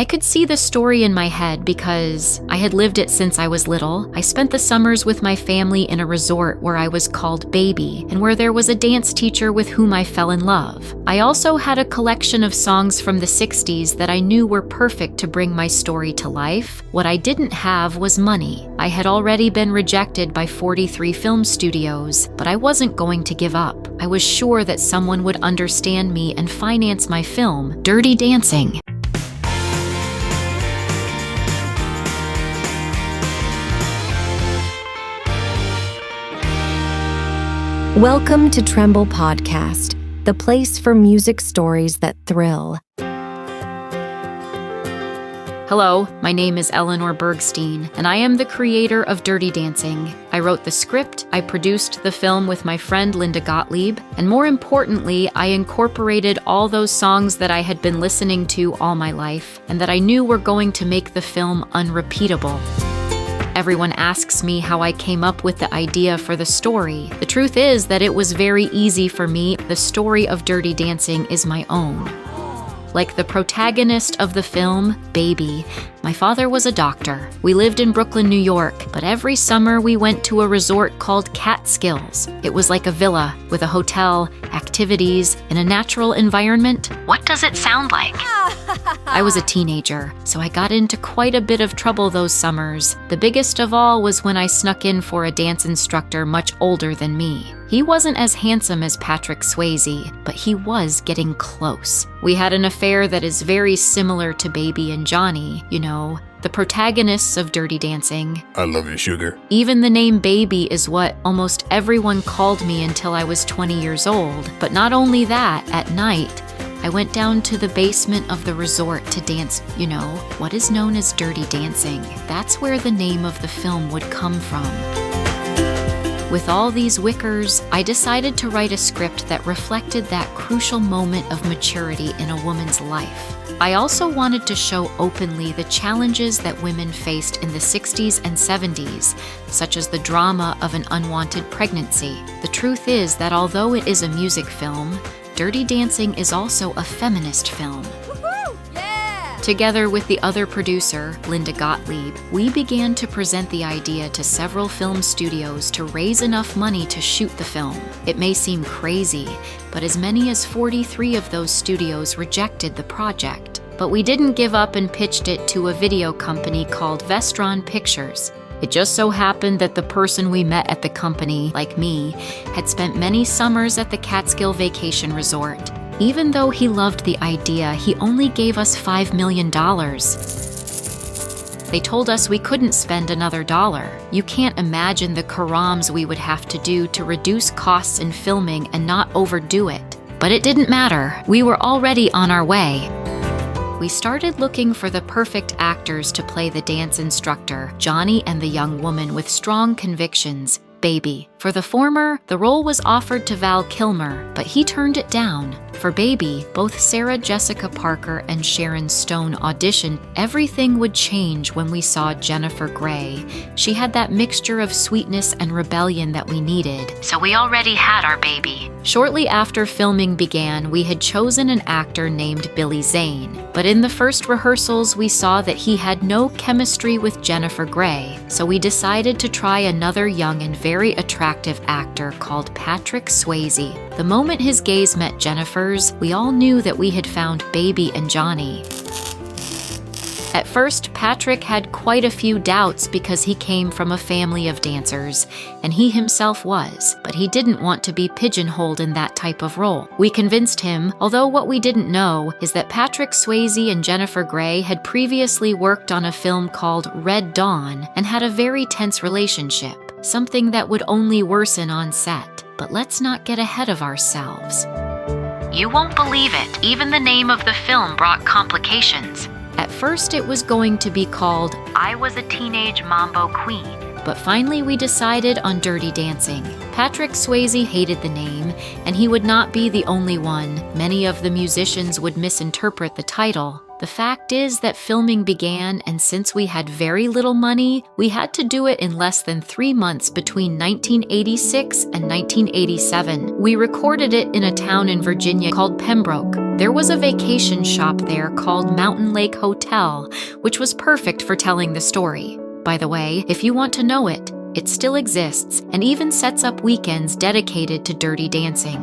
I could see the story in my head because I had lived it since I was little. I spent the summers with my family in a resort where I was called Baby and where there was a dance teacher with whom I fell in love. I also had a collection of songs from the 60s that I knew were perfect to bring my story to life. What I didn't have was money. I had already been rejected by 43 film studios, but I wasn't going to give up. I was sure that someone would understand me and finance my film, Dirty Dancing. Welcome to Trembol Podcast, the place for music stories that thrill. Hello, my name is Eleanor Bergstein, and I am the creator of Dirty Dancing. I wrote the script, I produced the film with my friend Linda Gottlieb, and more importantly, I incorporated all those songs that I had been listening to all my life, and that I knew were going to make the film unrepeatable. Everyone asks me how I came up with the idea for the story. The truth is that it was very easy for me. The story of Dirty Dancing is my own. Like the protagonist of the film, Baby, my father was a doctor. We lived in Brooklyn, New York, but every summer we went to a resort called Catskills. It was like a villa with a hotel, activities, and a natural environment. What does it sound like? I was a teenager, so I got into quite a bit of trouble those summers. The biggest of all was when I snuck in for a dance instructor much older than me. He wasn't as handsome as Patrick Swayze, but he was getting close. We had an affair that is very similar to Baby and Johnny, you know, the protagonists of Dirty Dancing. I love you, sugar. Even the name Baby is what almost everyone called me until I was 20 years old. But not only that, at night, I went down to the basement of the resort to dance, you know, what is known as Dirty Dancing. That's where the name of the film would come from. With all these wickers, I decided to write a script that reflected that crucial moment of maturity in a woman's life. I also wanted to show openly the challenges that women faced in the 60s and 70s, such as the drama of an unwanted pregnancy. The truth is that although it is a music film, Dirty Dancing is also a feminist film. Together with the other producer, Linda Gottlieb, we began to present the idea to several film studios to raise enough money to shoot the film. It may seem crazy, but as many as 43 of those studios rejected the project. But we didn't give up and pitched it to a video company called Vestron Pictures. It just so happened that the person we met at the company, like me, had spent many summers at the Catskill Vacation Resort. Even though he loved the idea, he only gave us $5 million. They told us we couldn't spend another dollar. You can't imagine the karaams we would have to do to reduce costs in filming and not overdo it. But it didn't matter. We were already on our way. We started looking for the perfect actors to play the dance instructor, Johnny, and the young woman with strong convictions, Baby. For the former, the role was offered to Val Kilmer, but he turned it down. For Baby, both Sarah Jessica Parker and Sharon Stone auditioned. Everything would change when we saw Jennifer Grey. She had that mixture of sweetness and rebellion that we needed. So we already had our baby. Shortly after filming began, we had chosen an actor named Billy Zane. But in the first rehearsals, we saw that he had no chemistry with Jennifer Grey. So we decided to try another young and very attractive actor called Patrick Swayze. The moment his gaze met Jennifer's, we all knew that we had found Baby and Johnny. At first, Patrick had quite a few doubts because he came from a family of dancers, and he himself was, but he didn't want to be pigeonholed in that type of role. We convinced him, although what we didn't know is that Patrick Swayze and Jennifer Grey had previously worked on a film called Red Dawn and had a very tense relationship, something that would only worsen on set. But let's not get ahead of ourselves. You won't believe it, even the name of the film brought complications. At first it was going to be called I Was a Teenage Mambo Queen, but finally we decided on Dirty Dancing. Patrick Swayze hated the name, and he would not be the only one. Many of the musicians would misinterpret the title. The fact is that filming began, and since we had very little money, we had to do it in less than 3 months between 1986 and 1987. We recorded it in a town in Virginia called Pembroke. There was a vacation shop there called Mountain Lake Hotel, which was perfect for telling the story. By the way, if you want to know it, it still exists and even sets up weekends dedicated to Dirty Dancing.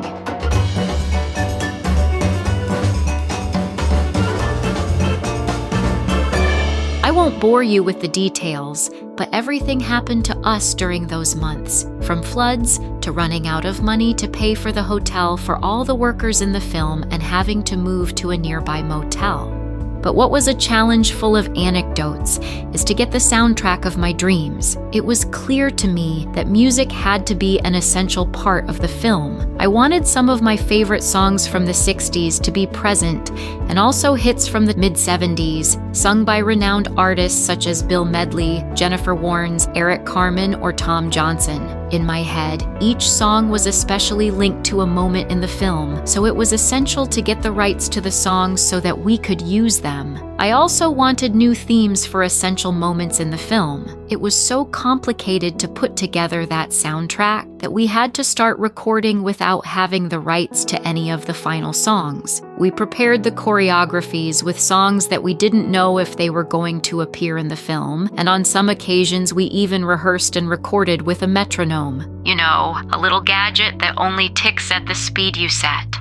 I won't bore you with the details, but everything happened to us during those months, from floods to running out of money to pay for the hotel for all the workers in the film and having to move to a nearby motel. But what was a challenge full of anecdotes is to get the soundtrack of my dreams. It was clear to me that music had to be an essential part of the film. I wanted some of my favorite songs from the 60s to be present, and also hits from the mid-70s, sung by renowned artists such as Bill Medley, Jennifer Warnes, Eric Carmen, or Tom Johnson. In my head, each song was especially linked to a moment in the film, so it was essential to get the rights to the songs so that we could use them. I also wanted new themes for essential moments in the film. It was so complicated to put together that soundtrack that we had to start recording without having the rights to any of the final songs. We prepared the choreographies with songs that we didn't know if they were going to appear in the film, and on some occasions we even rehearsed and recorded with a metronome. You know, a little gadget that only ticks at the speed you set.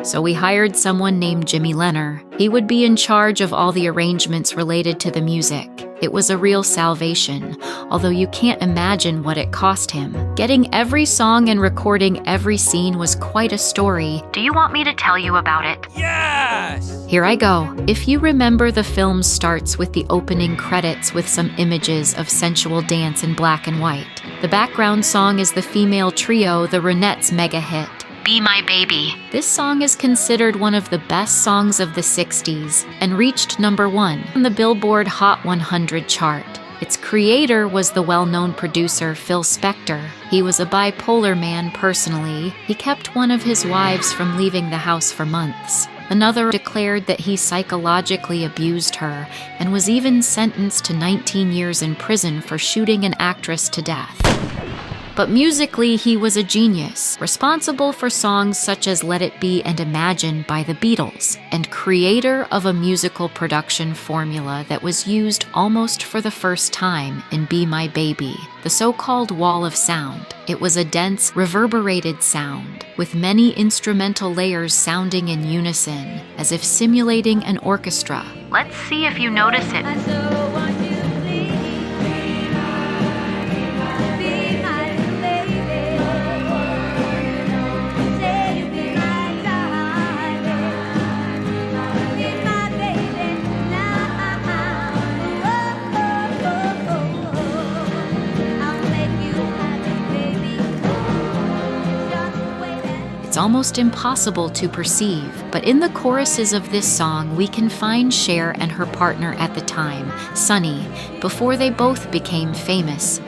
So we hired someone named Jimmy Lenner. He would be in charge of all the arrangements related to the music. It was a real salvation, although you can't imagine what it cost him. Getting every song and recording every scene was quite a story. Do you want me to tell you about it? Yes! Here I go. If you remember, the film starts with the opening credits with some images of sensual dance in black and white. The background song is the female trio, the Ronettes' mega hit, Be My Baby. This song is considered one of the best songs of the 60s and reached #1 on the Billboard Hot 100 chart. Its creator was the well-known producer Phil Spector. He was a bipolar man personally. He kept one of his wives from leaving the house for months. Another declared that he psychologically abused her and was even sentenced to 19 years in prison for shooting an actress to death. But musically, he was a genius, responsible for songs such as Let It Be and Imagine by the Beatles, and creator of a musical production formula that was used almost for the first time in Be My Baby, the so-called wall of sound. It was a dense, reverberated sound, with many instrumental layers sounding in unison, as if simulating an orchestra. Let's see if you notice it. It's almost impossible to perceive, but in the choruses of this song we can find Cher and her partner at the time, Sunny, before they both became famous.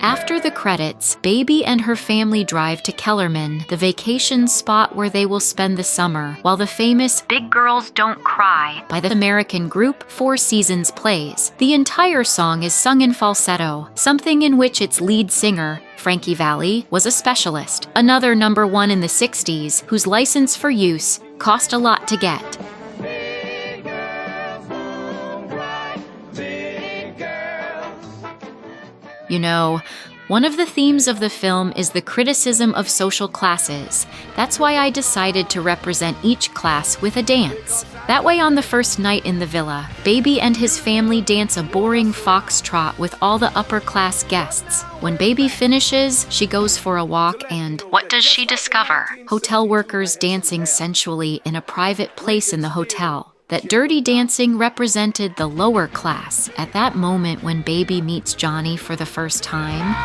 After the credits, Baby and her family drive to Kellerman, the vacation spot where they will spend the summer, while the famous Big Girls Don't Cry by the American group Four Seasons plays. The entire song is sung in falsetto, something in which its lead singer, Frankie Valli, was a specialist, another #1 in the 60s, whose license for use cost a lot to get. You know, one of the themes of the film is the criticism of social classes. That's why I decided to represent each class with a dance. That way, on the first night in the villa, Baby and his family dance a boring foxtrot with all the upper-class guests. When Baby finishes, she goes for a walk and what does she discover? Hotel workers dancing sensually in a private place in the hotel. That Dirty Dancing represented the lower class. At that moment when Baby meets Johnny for the first time,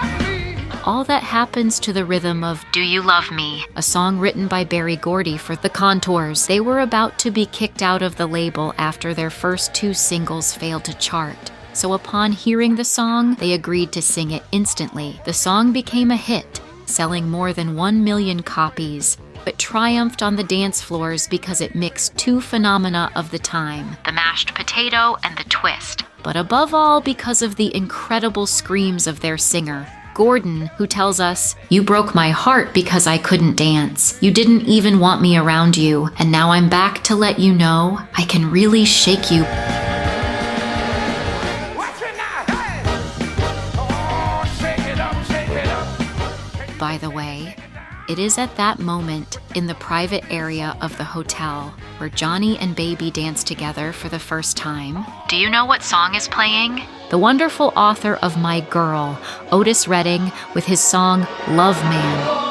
all that happens to the rhythm of Do You Love Me, a song written by Berry Gordy for The Contours. They were about to be kicked out of the label after their first 2 singles failed to chart. So upon hearing the song, they agreed to sing it instantly. The song became a hit, selling more than 1 million copies. It triumphed on the dance floors because it mixed two phenomena of the time, the mashed potato and the twist, but above all because of the incredible screams of their singer, Gordon, who tells us, "You broke my heart because I couldn't dance. You didn't even want me around you, and now I'm back to let you know I can really shake you." By the way, it is at that moment in the private area of the hotel where Johnny and Baby dance together for the first time. Do you know what song is playing? The wonderful author of My Girl, Otis Redding, with his song Love Man.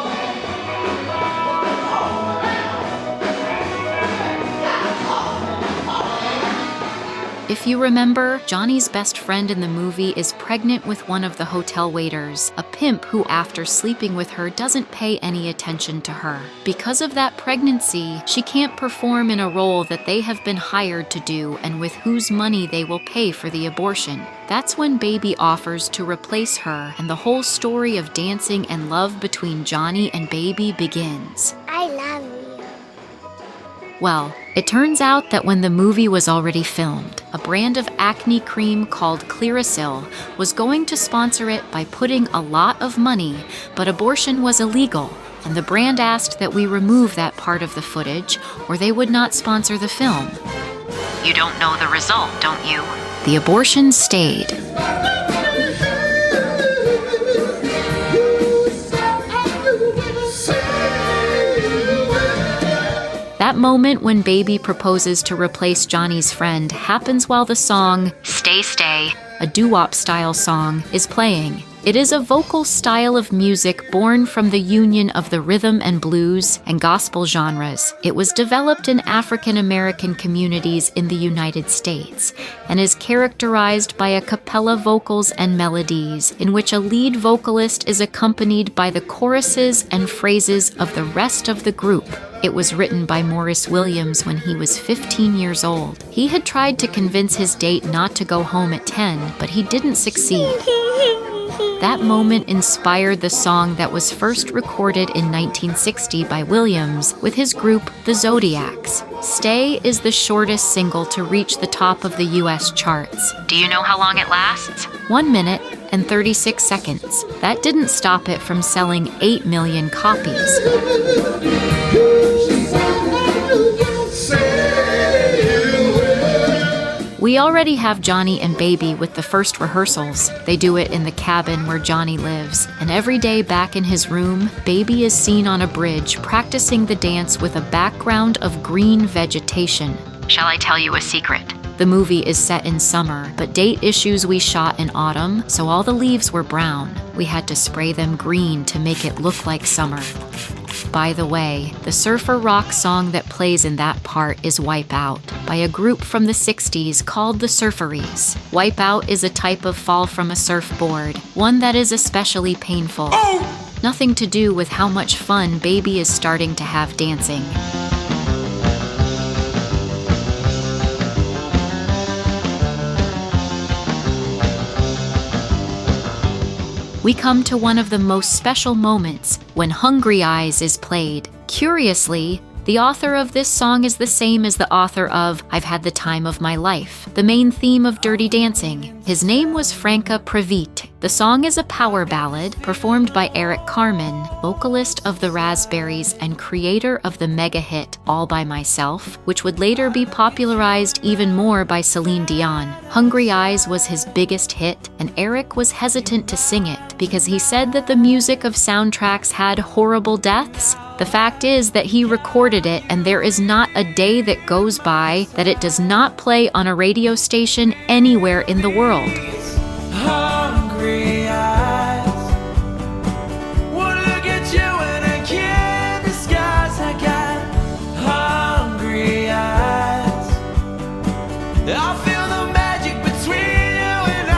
If you remember, Johnny's best friend in the movie is pregnant with one of the hotel waiters, a pimp who, after sleeping with her, doesn't pay any attention to her. Because of that pregnancy, she can't perform in a role that they have been hired to do and with whose money they will pay for the abortion. That's when Baby offers to replace her, and the whole story of dancing and love between Johnny and Baby begins. I love you. Well, it turns out that when the movie was already filmed, a brand of acne cream called Clearasil was going to sponsor it by putting a lot of money, but abortion was illegal, and the brand asked that we remove that part of the footage or they would not sponsor the film. You don't know the result, don't you? The abortion stayed. That moment when Baby proposes to replace Johnny's friend happens while the song Stay Stay, a doo-wop style song, is playing. It is a vocal style of music born from the union of the rhythm and blues and gospel genres. It was developed in African American communities in the United States and is characterized by a cappella vocals and melodies in which a lead vocalist is accompanied by the choruses and phrases of the rest of the group. It was written by Morris Williams when he was 15 years old. He had tried to convince his date not to go home at 10, but he didn't succeed. That moment inspired the song that was first recorded in 1960 by Williams with his group, the Zodiacs. Stay is the shortest single to reach the top of the US charts. Do you know how long it lasts? 1 minute and 36 seconds. That didn't stop it from selling 8 million copies. We already have Johnny and Baby with the first rehearsals. They do it in the cabin where Johnny lives. And every day back in his room, Baby is seen on a bridge practicing the dance with a background of green vegetation. Shall I tell you a secret? The movie is set in summer, but date issues we shot in autumn, so all the leaves were brown. We had to spray them green to make it look like summer. By the way, the surfer rock song that plays in that part is Wipe Out, by a group from the 60s called the Surferys. Wipe Out is a type of fall from a surfboard, one that is especially painful. Nothing to do with how much fun Baby is starting to have dancing. We come to one of the most special moments when Hungry Eyes is played. Curiously, the author of this song is the same as the author of I've Had the Time of My Life, the main theme of Dirty Dancing. His name was Franca Previte. The song is a power ballad performed by Eric Carmen, vocalist of the Raspberries and creator of the mega hit All By Myself, which would later be popularized even more by Celine Dion. Hungry Eyes was his biggest hit, and Eric was hesitant to sing it because he said that the music of soundtracks had horrible deaths. The fact is that he recorded it, and there is not a day that goes by that it does not play on a radio station anywhere in the world. Hungry eyes wanna look at you and I can't disguise. I got hungry eyes. I feel the magic between you and I.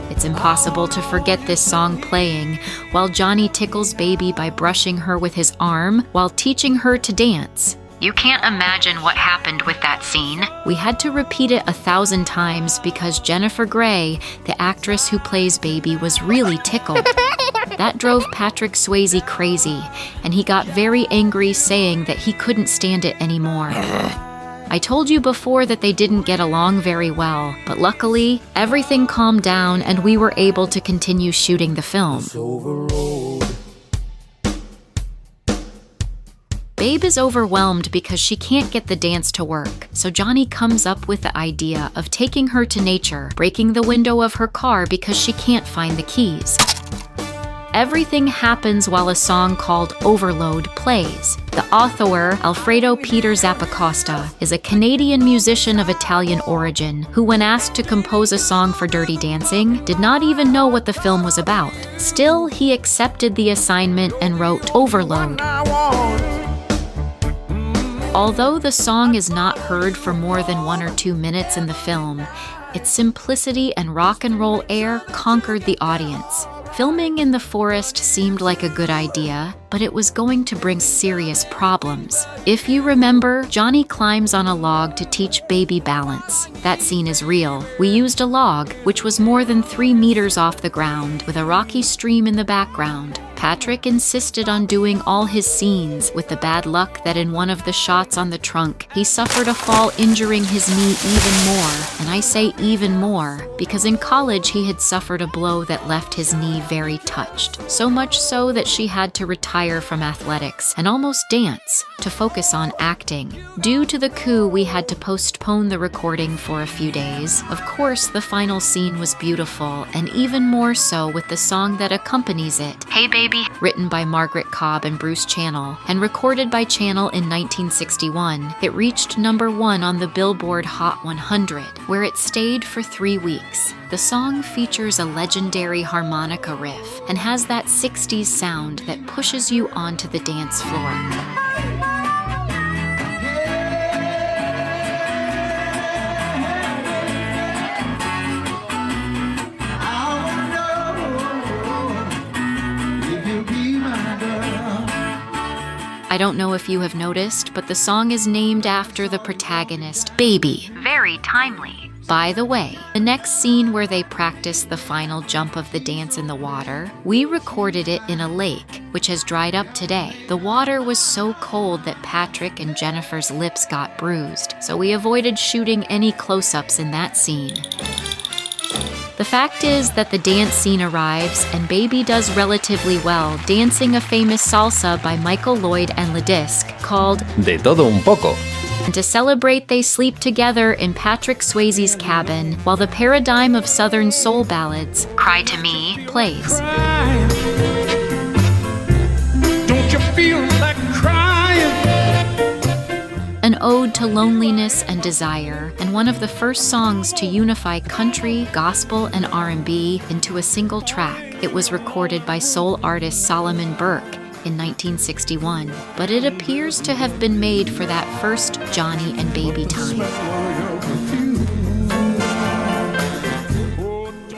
It's impossible to forget this song playing while Johnny tickles Baby by brushing her with his arm while teaching her to dance. You can't imagine what happened with that scene. We had to repeat it 1,000 times because Jennifer Grey, the actress who plays Baby, was really tickled. That drove Patrick Swayze crazy, and he got very angry, saying that he couldn't stand it anymore. I told you before that they didn't get along very well, but luckily, everything calmed down and we were able to continue shooting the film. Babe is overwhelmed because she can't get the dance to work, so Johnny comes up with the idea of taking her to nature, breaking the window of her car because she can't find the keys. Everything happens while a song called Overload plays. The author, Alfredo Peter Zappacosta, is a Canadian musician of Italian origin who, when asked to compose a song for Dirty Dancing, did not even know what the film was about. Still, he accepted the assignment and wrote Overload. Although the song is not heard for more than 1 or 2 minutes in the film, its simplicity and rock and roll air conquered the audience. Filming in the forest seemed like a good idea, but it was going to bring serious problems. If you remember, Johnny climbs on a log to teach Baby balance. That scene is real. We used a log, which was more than 3 meters off the ground, with a rocky stream in the background. Patrick insisted on doing all his scenes, with the bad luck that in one of the shots on the trunk, he suffered a fall injuring his knee even more. And I say even more, because in college he had suffered a blow that left his knee very touched. So much so that she had to retire from athletics and almost dance to focus on acting. Due to the coup, we had to postpone the recording for a few days. Of course, the final scene was beautiful, and even more so with the song that accompanies it, Hey Baby, written by Margaret Cobb and Bruce Channel, and recorded by Channel in 1961. It reached #1 on the Billboard Hot 100, where it stayed for 3 weeks. The song features a legendary harmonica riff and has that 60s sound that pushes you onto the dance floor. I don't know if you have noticed, but the song is named after the protagonist, Baby. Very timely. By the way, the next scene where they practice the final jump of the dance in the water, we recorded it in a lake, which has dried up today. The water was so cold that Patrick and Jennifer's lips got bruised, so we avoided shooting any close-ups in that scene. The fact is that the dance scene arrives and Baby does relatively well, dancing a famous salsa by Michael Lloyd and LaDisc called De todo un poco. And to celebrate, they sleep together in Patrick Swayze's cabin while the paradigm of Southern soul ballads, Cry to Me, plays. Don't you feel like crying? An ode to loneliness and desire, and one of the first songs to unify country, gospel, and R&B into a single track. It was recorded by soul artist Solomon Burke in 1961, but it appears to have been made for that first Johnny and Baby time.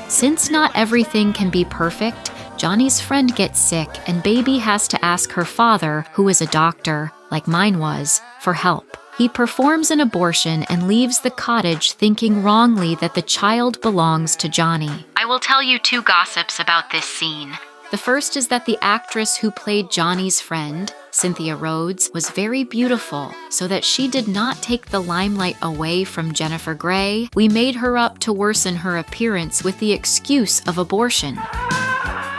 Since not everything can be perfect, Johnny's friend gets sick and Baby has to ask her father, who is a doctor, like mine was, for help. He performs an abortion and leaves the cottage thinking wrongly that the child belongs to Johnny. I will tell you 2 gossips about this scene. The first is that the actress who played Johnny's friend, Cynthia Rhodes, was very beautiful, so that she did not take the limelight away from Jennifer Grey. We made her up to worsen her appearance with the excuse of abortion.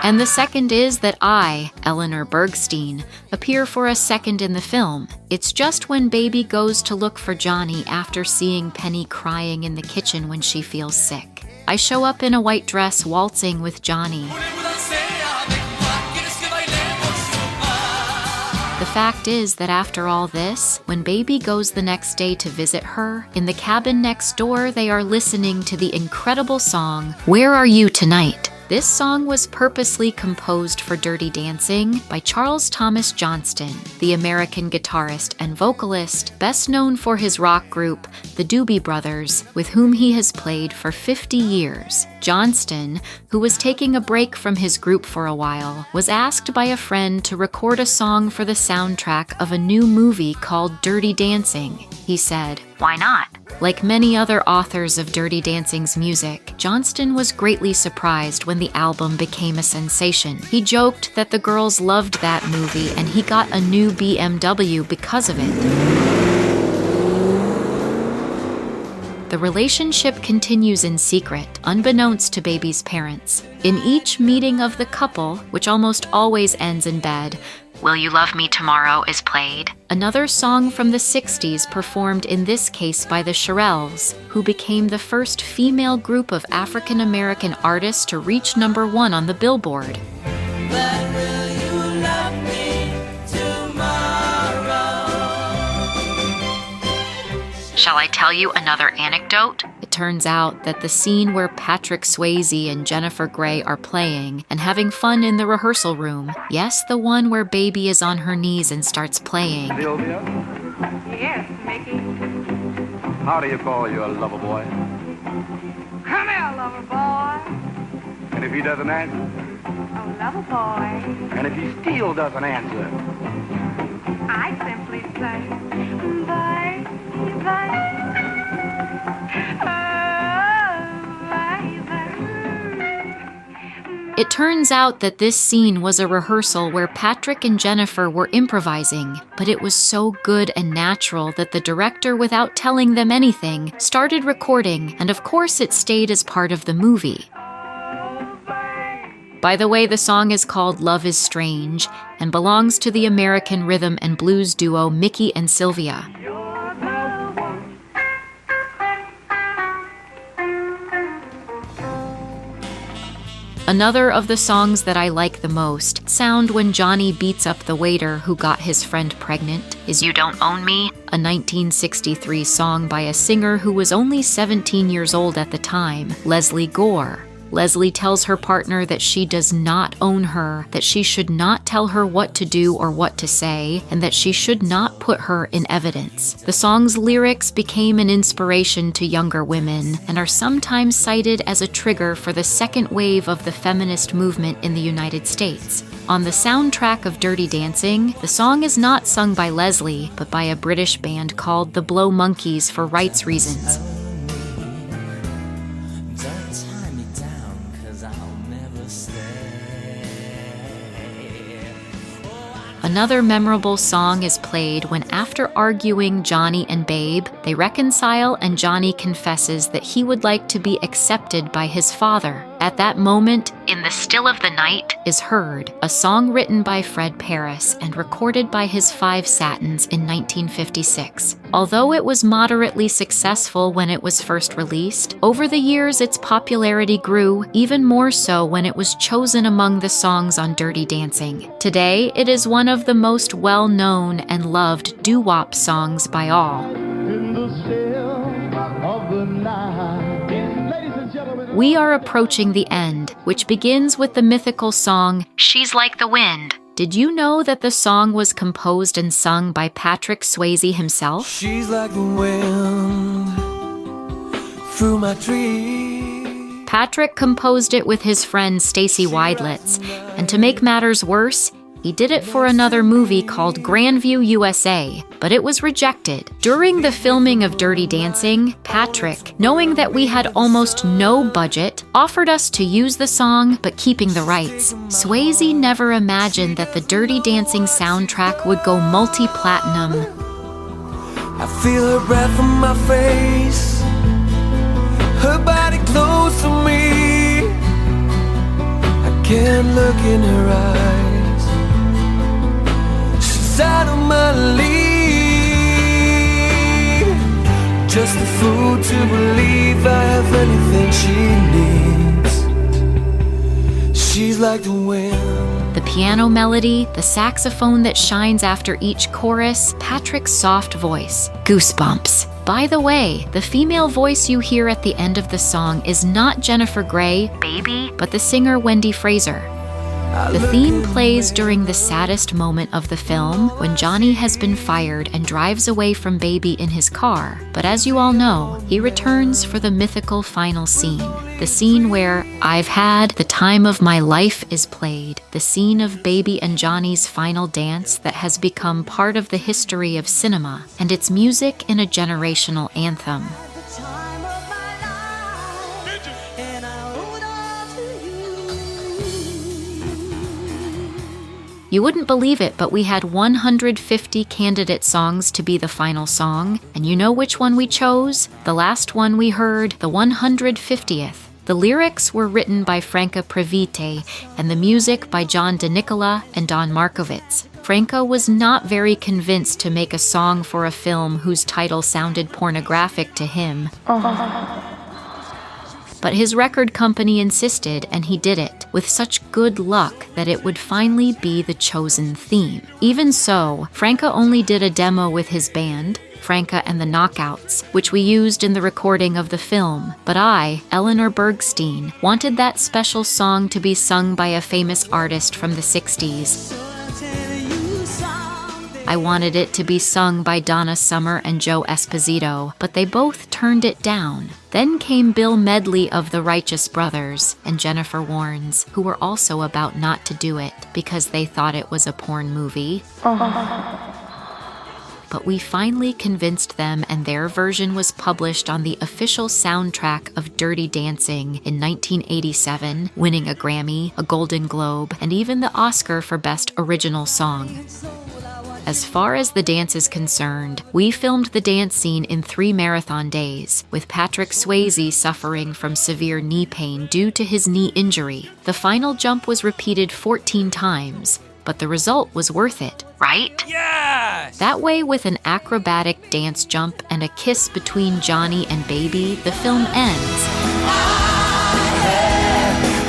And the second is that I, Eleanor Bergstein, appear for a second in the film. It's just when Baby goes to look for Johnny after seeing Penny crying in the kitchen when she feels sick. I show up in a white dress waltzing with Johnny. The fact is that after all this, when Baby goes the next day to visit her, in the cabin next door they are listening to the incredible song, Where Are You Tonight? This song was purposely composed for Dirty Dancing by Charles Thomas Johnston, the American guitarist and vocalist best known for his rock group, the Doobie Brothers, with whom he has played for 50 years. Johnston, who was taking a break from his group for a while, was asked by a friend to record a song for the soundtrack of a new movie called Dirty Dancing. He said, "Why not?" Like many other authors of Dirty Dancing's music, Johnston was greatly surprised when the album became a sensation. He joked that the girls loved that movie and he got a new BMW because of it. The relationship continues in secret, unbeknownst to Baby's parents. In each meeting of the couple, which almost always ends in bed, "Will You Love Me Tomorrow" is played. Another song from the 60s performed in this case by the Shirelles, who became the first female group of African-American artists to reach #1 on the Billboard. But will you love me tomorrow? Shall I tell you another anecdote? It turns out that the scene where Patrick Swayze and Jennifer Grey are playing and having fun in the rehearsal room, yes, the one where Baby is on her knees and starts playing. Sylvia, Yes, Mickey. how do you call your lover boy? Come here, lover boy. And if he doesn't answer? Oh, lover boy. And if he still doesn't answer? I simply say, bye, bye. It turns out that this scene was a rehearsal where Patrick and Jennifer were improvising, but it was so good and natural that the director, without telling them anything, started recording, and of course it stayed as part of the movie. By the way, the song is called Love is Strange and belongs to the American rhythm and blues duo Mickey and Sylvia. Another of the songs that I like the most sound when Johnny beats up the waiter who got his friend pregnant is You Don't Own Me, a 1963 song by a singer who was only 17 years old at the time, Leslie Gore. Leslie tells her partner that she does not own her, that she should not tell her what to do or what to say, and that she should not put her in evidence. The song's lyrics became an inspiration to younger women and are sometimes cited as a trigger for the second wave of the feminist movement in the United States. On the soundtrack of Dirty Dancing, the song is not sung by Leslie, but by a British band called the Blow Monkeys for rights reasons. Another memorable song is played when, after arguing Johnny and Babe, they reconcile and Johnny confesses that he would like to be accepted by his father. At that moment, In the Still of the Night is heard, a song written by Fred Paris and recorded by his Five Satins in 1956. Although it was moderately successful when it was first released, over the years its popularity grew, even more so when it was chosen among the songs on Dirty Dancing. Today, it is one of the most well-known and loved doo-wop songs by all. In the still of the night. Ladies and gentlemen. We are approaching the end, which begins with the mythical song, She's Like the Wind. Did you know that the song was composed and sung by Patrick Swayze himself? She's like the wind through my tree. Patrick composed it with his friend Stacy Weidlitz, and to make matters worse, he did it for another movie called Grandview USA, but it was rejected. During the filming of Dirty Dancing, Patrick, knowing that we had almost no budget, offered us to use the song but keeping the rights. Swayze never imagined that the Dirty Dancing soundtrack would go multi-platinum. I feel her breath on my face, her body close to me. I can't look in her eyes. She's out of my league. Just a fool to believe I have anything she needs. She's like the wind. The piano melody, the saxophone that shines after each chorus, Patrick's soft voice. Goosebumps. By the way, the female voice you hear at the end of the song is not Jennifer Grey, Baby, but the singer Wendy Fraser. The theme plays during the saddest moment of the film, when Johnny has been fired and drives away from Baby in his car. But as you all know, he returns for the mythical final scene. The scene where "I've Had the Time of My Life" is played. The scene of Baby and Johnny's final dance that has become part of the history of cinema, and its music in a generational anthem. You wouldn't believe it, but we had 150 candidate songs to be the final song, and you know which one we chose? The last one we heard, the 150th. The lyrics were written by Franca Previte, and the music by John DeNicola and Don Markovitz. Franca was not very convinced to make a song for a film whose title sounded pornographic to him. But his record company insisted, and he did it, with such good luck that it would finally be the chosen theme. Even so, Franca only did a demo with his band, Franca and the Knockouts, which we used in the recording of the film. But I, Eleanor Bergstein, wanted that special song to be sung by a famous artist from the 60s. I wanted it to be sung by Donna Summer and Joe Esposito, but they both turned it down. Then came Bill Medley of the Righteous Brothers and Jennifer Warnes, who were also about not to do it because they thought it was a porn movie. But we finally convinced them, and their version was published on the official soundtrack of Dirty Dancing in 1987, winning a Grammy, a Golden Globe, and even the Oscar for Best Original Song. As far as the dance is concerned, we filmed the dance scene in 3 marathon days, with Patrick Swayze suffering from severe knee pain due to his knee injury. The final jump was repeated 14 times, but the result was worth it, right? Yes! That way, with an acrobatic dance jump and a kiss between Johnny and Baby, the film ends.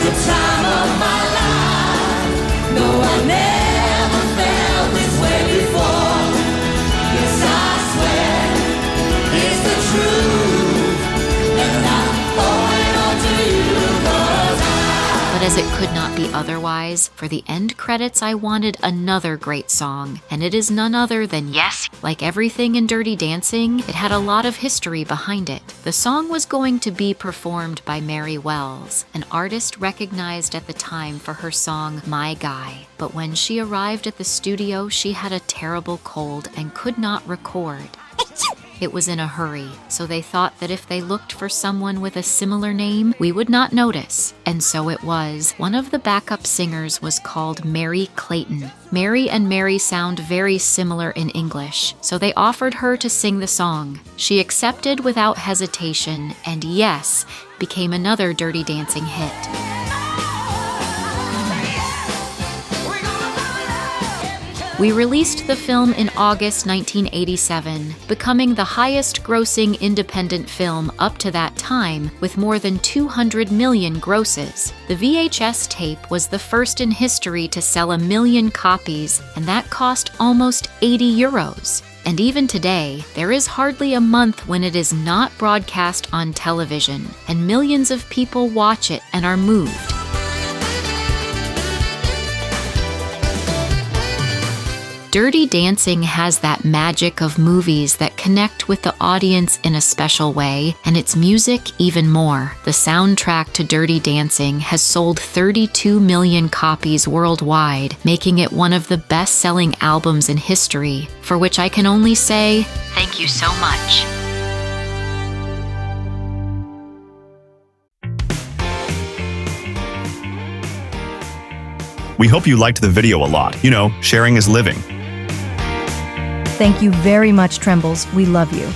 The time of my life. No, I never felt this way before. Yes, I swear it's the truth. And I'm holding on to you, 'cause But as it could not be otherwise, for the end credits I wanted another great song, and it is none other than Yes. Like everything in Dirty Dancing, it had a lot of history behind it. The song was going to be performed by Mary Wells, an artist recognized at the time for her song My Guy. But when she arrived at the studio, she had a terrible cold and could not record. It was in a hurry, so they thought that if they looked for someone with a similar name, we would not notice. And so it was. One of the backup singers was called Mary Clayton. Mary and Mary sound very similar in English, so they offered her to sing the song. She accepted without hesitation, and Yes became another Dirty Dancing hit. We released the film in August 1987, becoming the highest-grossing independent film up to that time, with more than 200 million grosses. The VHS tape was the first in history to sell 1 million copies, and that cost almost 80 euros. And even today, there is hardly a month when it is not broadcast on television, and millions of people watch it and are moved. Dirty Dancing has that magic of movies that connect with the audience in a special way, and its music even more. The soundtrack to Dirty Dancing has sold 32 million copies worldwide, making it one of the best-selling albums in history, for which I can only say, thank you so much. We hope you liked the video a lot. You know, sharing is living. Thank you very much, Trembles. We love you.